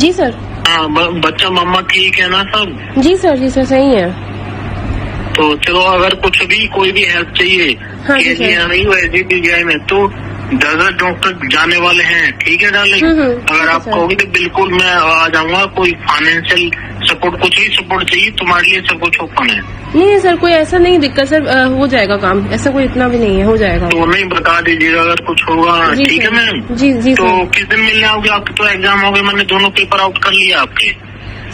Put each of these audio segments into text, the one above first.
जी sir. हाँ, बच्चा मम्मा ठीक है ना सब? जी सर सही है। तो चलो, अगर कुछ भी कोई भी हेल्प चाहिए हाँ जी सर। नहीं हुआ SGPGI में, तो 10 डॉक्टर जाने वाले हैं, ठीक है डार्लिंग। अगर आप कहोगे तो बिल्कुल मैं आ जाऊंगा। कोई फाइनेंशियल सपोर्ट, कुछ भी सपोर्ट चाहिए तुम्हारे लिए, सब कुछ ओपन है। नहीं सर, कोई ऐसा नहीं दिक्कत सर, हो जाएगा काम, ऐसा कोई इतना भी नहीं है, हो जाएगा। तो नहीं, बता दीजिएगा अगर कुछ होगा, ठीक है मैम? जी तो किस दिन मिलने आओगे? आपके तो एग्जाम हो गए, मैंने दोनों पेपर आउट कर लिया आपके।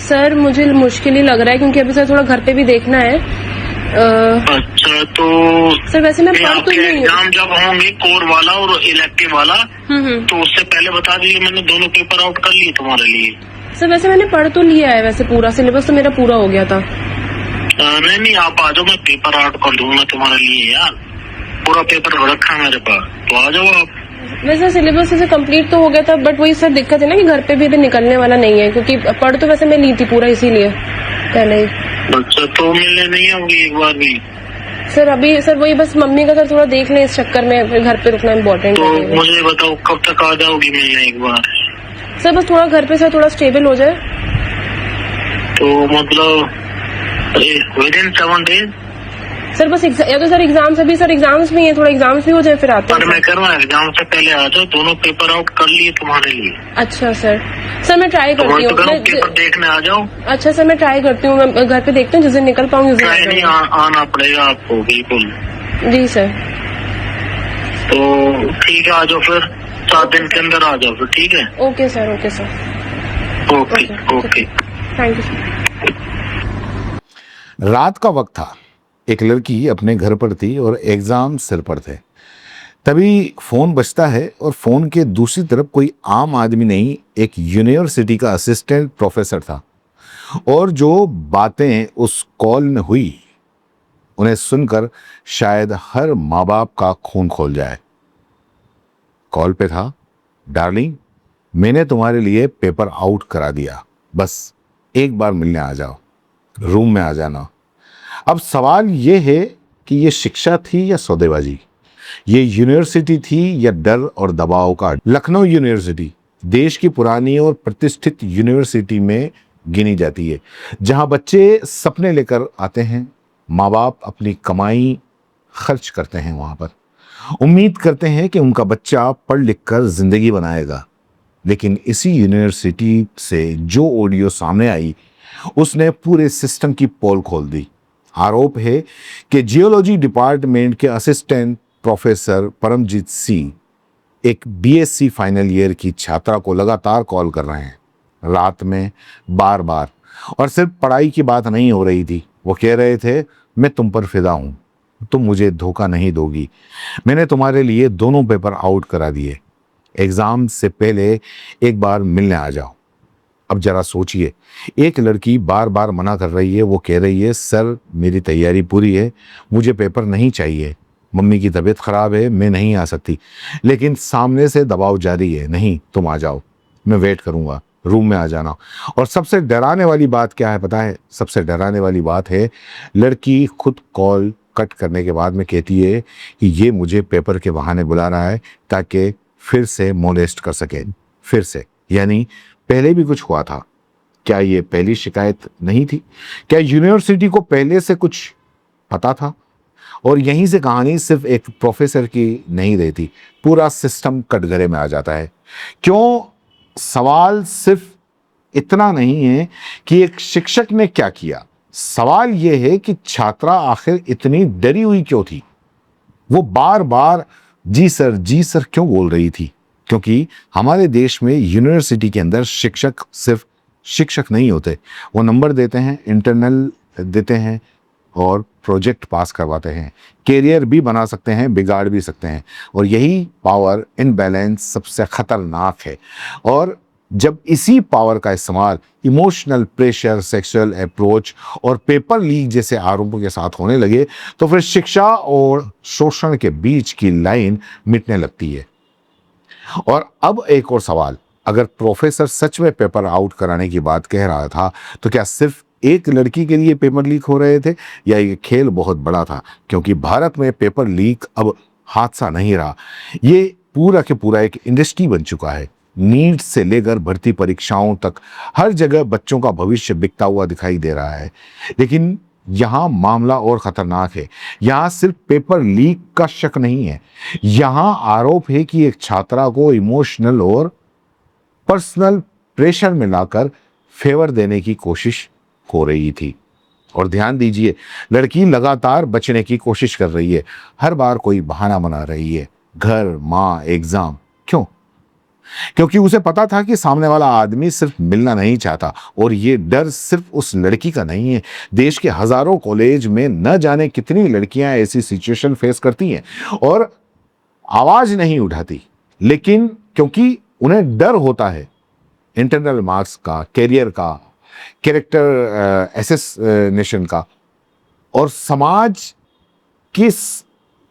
सर मुझे मुश्किल ही लग रहा है, क्योंकि अभी सर थोड़ा घर पे भी देखना है। अच्छा, तो सर वैसे मैं पढ़ तो नहीं। एग्जाम जब होंगे कोर वाला और इलेक्टिव वाला, तो उससे पहले बता दीजिए, मैंने दोनों पेपर आउट कर लिए तुम्हारे लिए। सर वैसे मैंने पढ़ तो लिया है, वैसे पूरा सिलेबस तो मेरा पूरा हो गया था। नहीं, आप आ जाओ, मैं पेपर आउट कर दूंगा तुम्हारे लिए यार। पूरा पेपर रखा है मेरे पास, तो आ जाओ आप। वैसे सिलेबस से कंप्लीट तो हो गया था, बट वही सर दिक्कत है ना कि घर पे भी अभी निकलने वाला नहीं है, क्योंकि पढ़ तो वैसे मैं ली थी पूरा, इसीलिए पहले ही। अच्छा, तो मिलने नहीं आऊंगी एक बार भी? सर अभी सर वही बस मम्मी का सर थोड़ा देख लें, इस चक्कर में फिर घर पे रुकना इम्पोर्टेंट तो है। मुझे बताओ कब तक आ जाओगी मिलने एक बार? सर बस थोड़ा घर पे सर थोड़ा स्टेबल हो जाए। तो मतलब विदिन 7 डेज? सर बस या तो सर एग्जाम्स, अभी सर एग्जाम्स भी हैं, थोड़ा एग्जाम्स भी हो जाए फिर आते हैं। पर मैं कर रहा हूँ, एग्जाम से पहले आ जाओ, दोनों पेपर आउट कर लिए तुम्हारे लिए। अच्छा सर मैं ट्राई करती हूँ। पेपर देखने आ जाओ। अच्छा सर मैं ट्राई करती हूँ, मैं घर पे देखती हूँ, जिस दिन निकल पाऊंगी उस दिन नहीं, आना पड़ेगा आपको बिल्कुल। जी सर। तो ठीक है, आ जाओ फिर 7 दिन के अंदर आ जाओ फिर, ठीक है? Okay sir. Okay sir. Okay. Thank you sir. रात का वक्त था, एक लड़की अपने घर पर थी और एग्जाम सिर पर थे। तभी फोन बजता है और फोन के दूसरी तरफ कोई आम आदमी नहीं, एक यूनिवर्सिटी का असिस्टेंट प्रोफेसर था। और जो बातें उस कॉल में हुई, उन्हें सुनकर शायद हर माँ बाप का खून खोल जाए। कॉल पे था, डार्लिंग मैंने तुम्हारे लिए पेपर आउट करा दिया, बस एक बार मिलने आ जाओ, रूम में आ जाना। अब सवाल ये है कि ये शिक्षा थी या सौदेबाजी, ये यूनिवर्सिटी थी या डर और दबाव का। लखनऊ यूनिवर्सिटी देश की पुरानी और प्रतिष्ठित यूनिवर्सिटी में गिनी जाती है, जहां बच्चे सपने लेकर आते हैं, माँ बाप अपनी कमाई खर्च करते हैं वहां पर, उम्मीद करते हैं कि उनका बच्चा पढ़ लिख कर जिंदगी बनाएगा। लेकिन इसी यूनिवर्सिटी से जो ऑडियो सामने आई, उसने पूरे सिस्टम की पोल खोल दी। आरोप है कि जियोलॉजी डिपार्टमेंट के असिस्टेंट प्रोफेसर परमजीत सिंह एक BSc फाइनल ईयर की छात्रा को लगातार कॉल कर रहे हैं, रात में बार बार। और सिर्फ पढ़ाई की बात नहीं हो रही थी, वो कह रहे थे मैं तुम पर फिदा हूं, तुम मुझे धोखा नहीं दोगी, मैंने तुम्हारे लिए दोनों पेपर आउट करा दिए, एग्जाम से पहले एक बार मिलने आ जाओ। अब जरा सोचिए, एक लड़की बार बार मना कर रही है, वो कह रही है सर मेरी तैयारी पूरी है, मुझे पेपर नहीं चाहिए, मम्मी की तबीयत खराब है, मैं नहीं आ सकती। लेकिन सामने से दबाव जारी है, नहीं तुम आ जाओ, मैं वेट करूंगा, रूम में आ जाना। और सबसे डराने वाली बात क्या है पता है? सबसे डराने वाली बात है, लड़की खुद कॉल कट करने के बाद में कहती है कि ये मुझे पेपर के बहाने बुला रहा है ताकि फिर से मोलेस्ट कर सके। फिर से यानी पहले भी कुछ हुआ था। क्या ये पहली शिकायत नहीं थी? क्या यूनिवर्सिटी को पहले से कुछ पता था? और यहीं से कहानी सिर्फ एक प्रोफेसर की नहीं रहती, पूरा सिस्टम कटघरे में आ जाता है। क्यों? सवाल सिर्फ इतना नहीं है कि एक शिक्षक ने क्या किया, सवाल यह है कि छात्रा आखिर इतनी डरी हुई क्यों थी? वो बार बार जी सर क्यों बोल रही थी? क्योंकि हमारे देश में यूनिवर्सिटी के अंदर शिक्षक सिर्फ शिक्षक नहीं होते, वो नंबर देते हैं, इंटरनल देते हैं और प्रोजेक्ट पास करवाते हैं, कैरियर भी बना सकते हैं, बिगाड़ भी सकते हैं। और यही पावर इनबैलेंस सबसे खतरनाक है। और जब इसी पावर का इस्तेमाल इमोशनल प्रेशर, सेक्सुअल अप्रोच और पेपर लीक जैसे आरोपों के साथ होने लगे, तो फिर शिक्षा और शोषण के बीच की लाइन मिटने लगती है। और अब एक और सवाल, अगर प्रोफेसर सच में पेपर आउट कराने की बात कह रहा था, तो क्या सिर्फ एक लड़की के लिए पेपर लीक हो रहे थे, या ये खेल बहुत बड़ा था? क्योंकि भारत में पेपर लीक अब हादसा नहीं रहा, ये पूरा के पूरा एक इंडस्ट्री बन चुका है। नीट से लेकर भर्ती परीक्षाओं तक हर जगह बच्चों का भविष्य बिकता हुआ दिखाई दे रहा है। लेकिन यहां मामला और खतरनाक है। यहां सिर्फ पेपर लीक का शक नहीं है, यहां आरोप है कि एक छात्रा को इमोशनल और पर्सनल प्रेशर में लाकर फेवर देने की कोशिश हो रही थी। और ध्यान दीजिए, लड़की लगातार बचने की कोशिश कर रही है, हर बार कोई बहाना बना रही है, घर, माँ, एग्जाम। क्यों? क्योंकि उसे पता था कि सामने वाला आदमी सिर्फ मिलना नहीं चाहता। और ये डर सिर्फ उस लड़की का नहीं है, देश के हजारों कॉलेज में न जाने कितनी लड़कियां ऐसी सिचुएशन फेस करती हैं और आवाज नहीं उठाती, लेकिन क्योंकि उन्हें डर होता है इंटरनल मार्क्स का, कैरियर का, कैरेक्टर एसेसनेशन का और समाज किस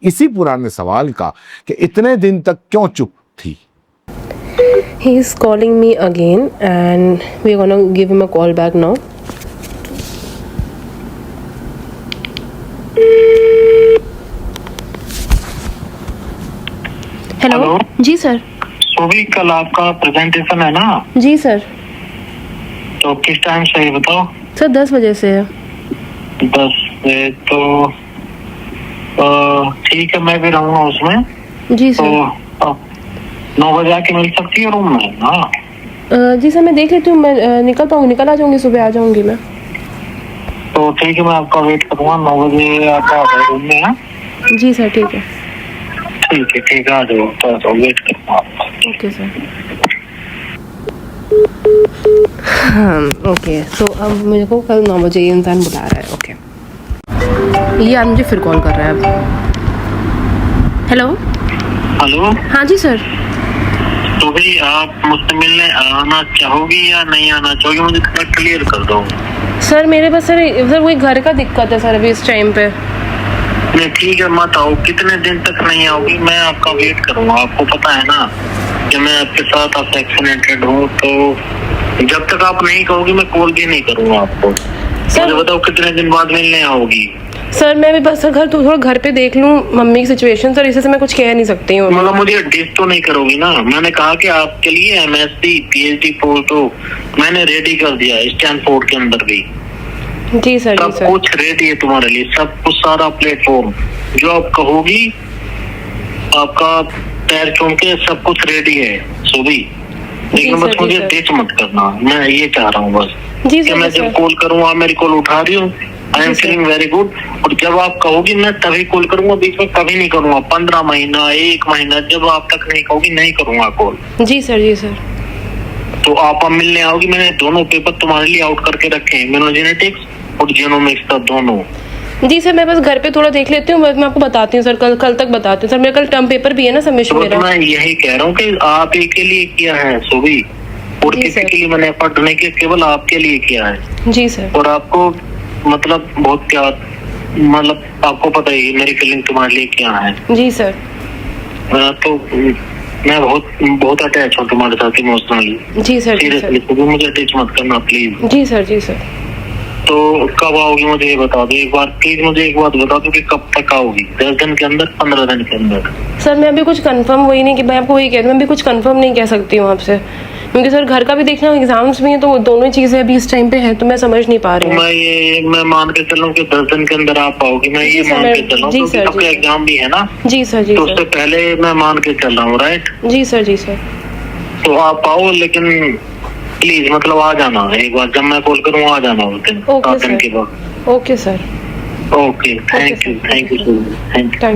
इसी पुराने सवाल का कि इतने दिन तक क्यों चुप थी। He is calling me again and we're gonna give him a call back now. Hello जी सर। तो भी कल आपका प्रेजेंटेशन है ना? जी सर। तो किस टाइम से ये बताओ? सर 10 बजे से है। 10 बजे तो ठीक है, मैं भी रहूँगा उसमें। जी तो सर। 9 बजे आके मिल सकती है रूम में? हाँ जी सर, मैं देख लेती हूँ, मैं निकल आ जाऊंगी, सुबह आ जाऊंगी मैं। तो ठीक है, मैं आपका वेट करूँगा। 9 बजे आता है रूम में? हाँ जी सर, ठीक है। ठीक है, आ जाओ, तो वेट करूँगा आपका। Okay sir. हाँ ओके, तो अब मुझे को कल 9 बजे ये इंसान बुला रहा है। ओके, ये मुझे फिर कॉल कर रहा है अब। Hello hello. हाँ जी सर। तो भाई आप मुझसे मिलने आना चाहोगी या नहीं आना चाहोगी, मुझे थोड़ा क्लियर कर दो। सर मेरे पास सर वही घर का दिक्कत है सर अभी इस टाइम पे। नहीं ठीक है, मत आओ। कितने दिन तक नहीं आओगी? मैं आपका वेट करूँगा। आपको पता है ना कि मैं आपके साथ वैक्सीनेटेड हूँ, तो जब तक आप नहीं कहोगी मैं कॉल भी नहीं करूँगा आपको। मुझे बताओ कितने दिन बाद मिलने आओगी? सर मैं भी बस घर थोड़ा घर पे देख लूँ मम्मी की सिचुएशन सर, इसे से मैं कुछ कह नहीं सकती हूँ। मतलब मुझे डिस तो नहीं करोगी ना? मैंने कहा कि आपके लिए MSc PhD फोटो मैंने रेडी कर दिया है स्टैनफोर्ड के अंदर भी। जी सर। सब कुछ रेडी है तुम्हारे लिए, सब कुछ, सारा प्लेटफॉर्म जो आप कहोगी, आपका पैर चूम के सब कुछ रेडी है सुबह। लेकिन बस मुझे डिच मत करना, मैं ये चाह रहा हूँ बस कि मैं जब कॉल करूँ आप मेरी कॉल उठा रही हूँ, I am feeling very good. और जब आप कहोगी मैं तभी कॉल करूंगा, बीच में कभी नहीं करूंगा। 15 महीना 1 महीना जब आप तक नहीं कहोगी नहीं करूंगा कॉल। जी सर। जी सर। तो आप अब मिलने आओगी? मैंने दोनों पेपर तुम्हारे लिए आउट करके रखे हैं, इम्यूनोजेनेटिक्स और जीनोमिक्स का दोनों। जी सर, मैं बस घर पे थोड़ा देख लेती हूँ, मैं आपको बताती हूँ सर, कल तक बताती हूँ सर। मेरा कल टर्म पेपर भी है ना सबमिशन तो मेरा। मैं यही कह रहा हूँ कि आप एक के लिए किया है सुबह, और किसी के लिए मैंने एफर्ट नहीं किया, केवल आपके लिए किया है। जी सर। और आपको मतलब बहुत प्यार, मतलब आपको पता ही मेरी फीलिंग तुम्हारे लिए क्या है। जी सर। तो मैं बहुत अटैच हूँ तुम्हारे साथ इमोशनली। जी सर। सीरियसली तो मुझे अटैच मत करना प्लीज। जी सर। जी सर। तो कब आओगी मुझे ये बता दो एक बार प्लीज। मुझे एक बात बता दो कि कब तक आओगी? 10 दिन के अंदर, 15 दिन के अंदर? सर मैं अभी कुछ कंफर्म वही नहीं कि मैं आपको वही कह दूँ, मैं अभी कुछ कंफर्म नहीं कह सकती हूँ आपसे, क्योंकि सर घर का भी देखना, एग्जाम्स भी हैं, तो दोनों चीजें अभी इस टाइम पे हैं, तो मैं समझ नहीं पा रही हूँ। मैं मान के चलूँ कि 10 दिन के अंदर आप आओगी, मैं ये मान के चलूँ क्योंकि आपका एग्जाम भी है ना? जी सर। जी तो उससे पहले मैं मान के चल रहा हूँ, राइट? जी सर। जी सर। तो आप आओ, लेकिन प्लीज मतलब आ जाना एक बार, जब मैं कॉल करूँ आ जाना उस दिन, 7 दिन के बाद। Okay sir. Okay, thank you thank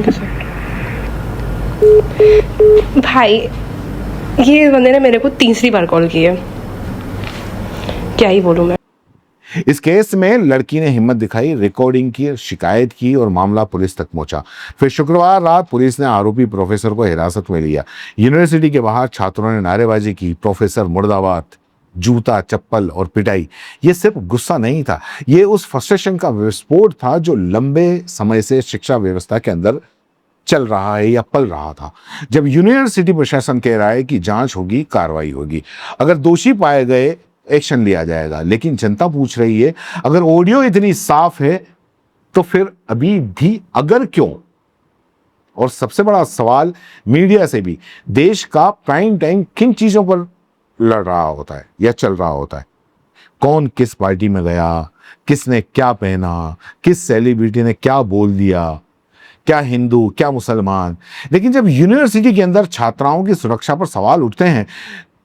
you sir. भाई ये बंदे ने मेरे को तीसरी बार कॉल की है, क्या ही बोलूं मैं। इस केस में लड़की ने हिम्मत दिखाई, रिकॉर्डिंग की, शिकायत की और मामला पुलिस तक पहुंचा। फिर शुक्रवार रात पुलिस ने आरोपी प्रोफेसर को हिरासत में लिया। यूनिवर्सिटी के बाहर छात्रों ने नारेबाजी की, प्रोफेसर मुर्दाबाद, जूता, चप्पल और पिटाई। ये सिर्फ गुस्सा नहीं था, ये उस फ्रस्ट्रेशन का विस्फोट था जो लंबे समय से शिक्षा व्यवस्था के अंदर चल रहा है या पल रहा था। जब यूनिवर्सिटी प्रशासन कह रहा है कि जांच होगी, कार्रवाई होगी, अगर दोषी पाए गए एक्शन लिया जाएगा, लेकिन जनता पूछ रही है अगर ऑडियो इतनी साफ है तो फिर अभी भी अगर क्यों? और सबसे बड़ा सवाल मीडिया से भी, देश का प्राइम टाइम किन चीजों पर लड़ रहा होता है या चल रहा होता है। कौन किस पार्टी में गया, किसने क्या पहना, किस सेलिब्रिटी ने क्या बोल दिया, क्या हिंदू क्या मुसलमान। लेकिन जब यूनिवर्सिटी के अंदर छात्राओं की सुरक्षा पर सवाल उठते हैं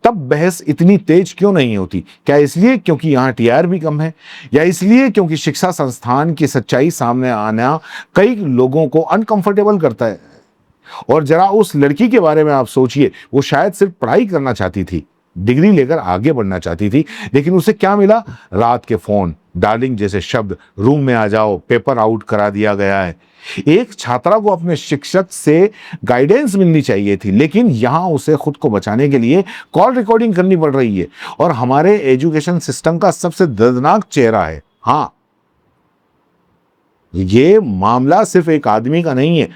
तब बहस इतनी तेज क्यों नहीं होती? क्या इसलिए क्योंकि यहाँ टीआर भी कम है, या इसलिए क्योंकि शिक्षा संस्थान की सच्चाई सामने आना कई लोगों को अनकंफर्टेबल करता है? और जरा उस लड़की के बारे में आप सोचिए, वो शायद सिर्फ पढ़ाई करना चाहती थी, डिग्री लेकर आगे बढ़ना चाहती थी, लेकिन उसे क्या मिला? रात के फोन, डार्लिंग जैसे शब्द, रूम में आ जाओ, पेपर आउट करा दिया गया है। एक छात्रा को अपने शिक्षक से गाइडेंस मिलनी चाहिए थी, लेकिन यहां उसे खुद को बचाने के लिए कॉल रिकॉर्डिंग करनी पड़ रही है। और हमारे एजुकेशन सिस्टम का सबसे दर्दनाक चेहरा है, हाँ, ये मामला सिर्फ एक आदमी का नहीं है,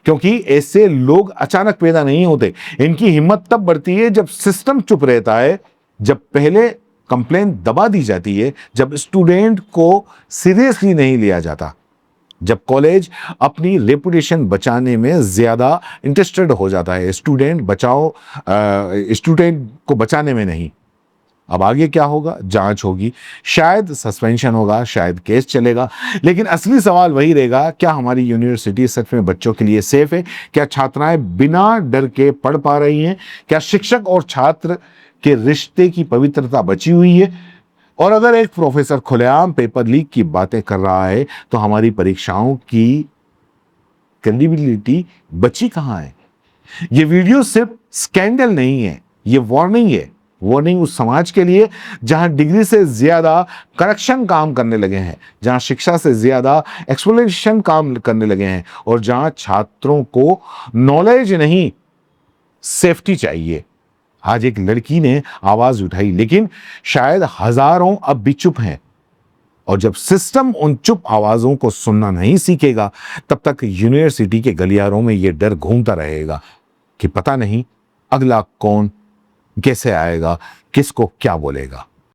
क्योंकि ऐसे लोग अचानक पैदा नहीं होते। इनकी हिम्मत तब बढ़ती है जब सिस्टम चुप रहता है, जब पहले कंप्लेन दबा दी जाती है, जब स्टूडेंट को सीरियसली नहीं लिया जाता, जब कॉलेज अपनी रेपुटेशन बचाने में ज्यादा इंटरेस्टेड हो जाता है, स्टूडेंट को बचाने में नहीं। अब आगे क्या होगा? जांच होगी, शायद सस्पेंशन होगा, शायद केस चलेगा, लेकिन असली सवाल वही रहेगा, क्या हमारी यूनिवर्सिटी सच में बच्चों के लिए सेफ है? क्या छात्राएं बिना डर के पढ़ पा रही हैं? क्या शिक्षक और छात्र के रिश्ते की पवित्रता बची हुई है? और अगर एक प्रोफेसर खुलेआम पेपर लीक की बातें कर रहा है तो हमारी परीक्षाओं की क्रेडिबिलिटी बची कहां है? ये वीडियो सिर्फ स्कैंडल नहीं है, ये वार्निंग है। वार्निंग उस समाज के लिए जहां डिग्री से ज्यादा करप्शन काम करने लगे हैं, जहां शिक्षा से ज्यादा एक्सप्लोइटेशन काम करने लगे हैं, और जहां छात्रों को नॉलेज नहीं सेफ्टी चाहिए। आज एक लड़की ने आवाज उठाई, लेकिन शायद हजारों अब भी चुप हैं। और जब सिस्टम उन चुप आवाजों को सुनना नहीं सीखेगा, तब तक यूनिवर्सिटी के गलियारों में यह डर घूमता रहेगा कि पता नहीं अगला कौन कैसे आएगा, किसको क्या बोलेगा।